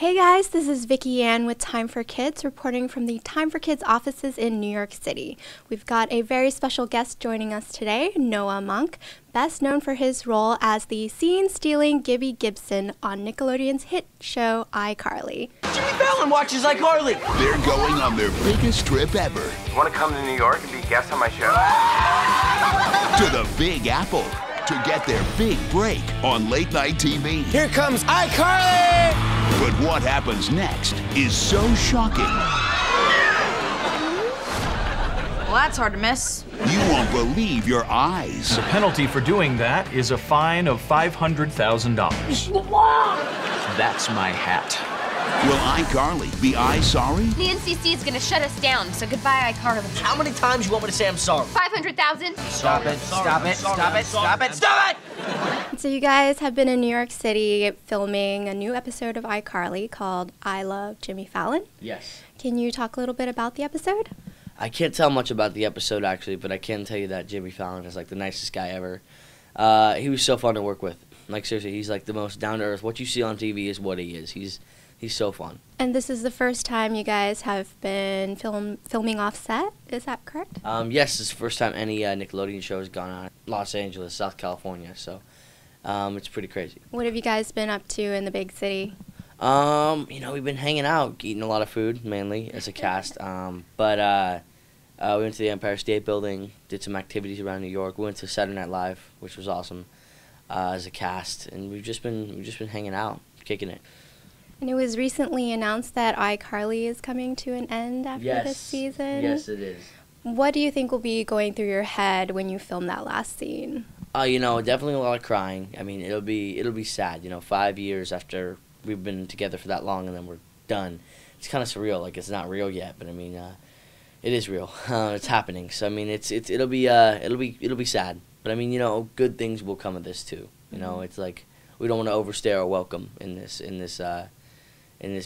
Hey guys, this is Vicky Ann with Time for Kids, reporting from the Time for Kids offices in New York City. We've got a very special guest joining us today, Noah Munck, best known for his role as the scene-stealing Gibby Gibson on Nickelodeon's hit show iCarly. Jimmy Fallon watches iCarly! They're going on their biggest trip ever. Want to come to New York and be a guest on my show? To the Big Apple to get their big break on late night TV. Here comes iCarly! But what happens next is so shocking. Well, that's hard to miss. You won't believe your eyes. The penalty for doing that is a fine of $500,000. That's my hat. Will iCarly be sorry? The NCC is gonna shut us down, so goodbye, iCarly. How many times you want me to say I'm sorry? 500,000. Stop it, stop it, stop it, stop it, stop it! So you guys have been in New York City filming a new episode of iCarly called I Love Jimmy Fallon. Yes. Can you talk a little bit about the episode? I can't tell much about the episode, actually, but I can tell you that Jimmy Fallon is, like, the nicest guy ever. He was so fun to work with. Like, seriously, he's, like, the most down-to-earth. What you see on TV is what he is. He's so fun. And this is the first time you guys have been filming off set, is that correct? Yes, it's the first time any Nickelodeon show has gone on Los Angeles, South California, so it's pretty crazy. What have you guys been up to in the big city? We've been hanging out, eating a lot of food, mainly, as a cast. But we went to the Empire State Building, did some activities around New York. We went to Saturday Night Live, which was awesome, as a cast. And we've just been hanging out, kicking it. And it was recently announced that iCarly is coming to an end after this season. Yes, it is. What do you think will be going through your head when you film that last scene? Definitely a lot of crying. I mean, it'll be sad. 5 years after we've been together for that long, and then we're done. It's kind of surreal. Like, it's not real yet, but I mean, it is real. It's happening. So I mean, it'll be sad. But I mean, good things will come of this too. It's like we don't want to overstay our welcome in this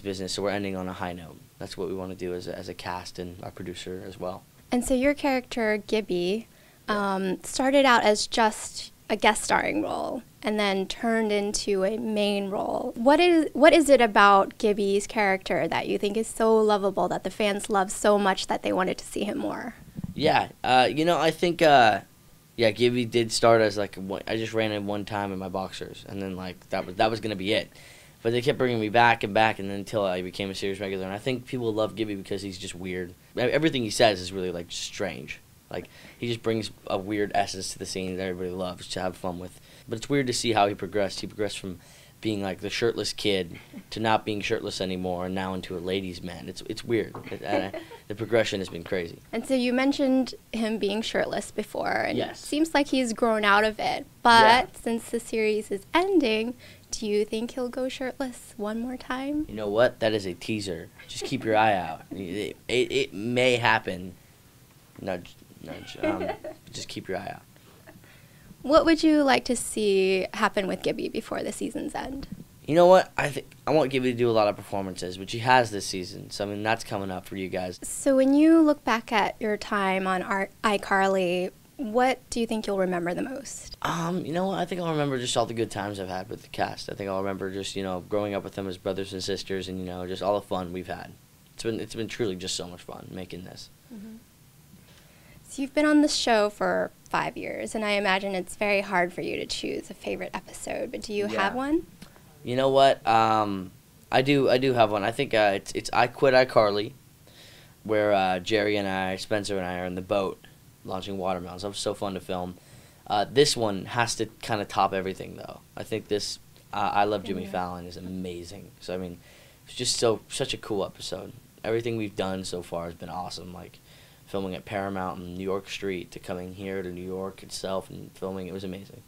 business, so we're ending on a high note. That's what we want to do as a cast and our producer as well. And so your character, Gibby, started out as just a guest starring role and then turned into a main role. What is it about Gibby's character that you think is so lovable that the fans love so much that they wanted to see him more? Yeah, I think, Gibby did start as like, I just ran in one time in my boxers, and then like that was going to be it. But they kept bringing me back, and then until I became a series regular. And I think people love Gibby because he's just weird. Everything he says is really, like, strange. Like, he just brings a weird essence to the scene that everybody loves to have fun with. But it's weird to see how he progressed. He progressed from being, like, the shirtless kid to not being shirtless anymore and now into a ladies' man. It's weird. The progression has been crazy. And so you mentioned him being shirtless before, and yes. It seems like he's grown out of it. But since the series is ending, do you think he'll go shirtless one more time? You know what? That is a teaser. Just keep your eye out. It may happen. Nudge. Just keep your eye out. What would you like to see happen with Gibby before the season's end? You know what? I want Gibby to do a lot of performances, which he has this season. So, I mean, that's coming up for you guys. So when you look back at your time on iCarly, what do you think you'll remember the most? You know what? I think I'll remember just all the good times I've had with the cast. I think I'll remember just, growing up with them as brothers and sisters and, just all the fun we've had. It's been truly just so much fun making this. Mm-hmm. So you've been on this show for 5 years, and I imagine it's very hard for you to choose a favorite episode, but do you have one? You know what? I do have one. I think it's I Quit iCarly, where Jerry and I, Spencer and I are in the boat launching watermelons. That was so fun to film. This one has to kind of top everything, though. I think this I Love Jimmy Fallon is amazing. So, I mean, it's just such a cool episode. Everything we've done so far has been awesome, like filming at Paramount and New York Street to coming here to New York itself and filming. It was amazing.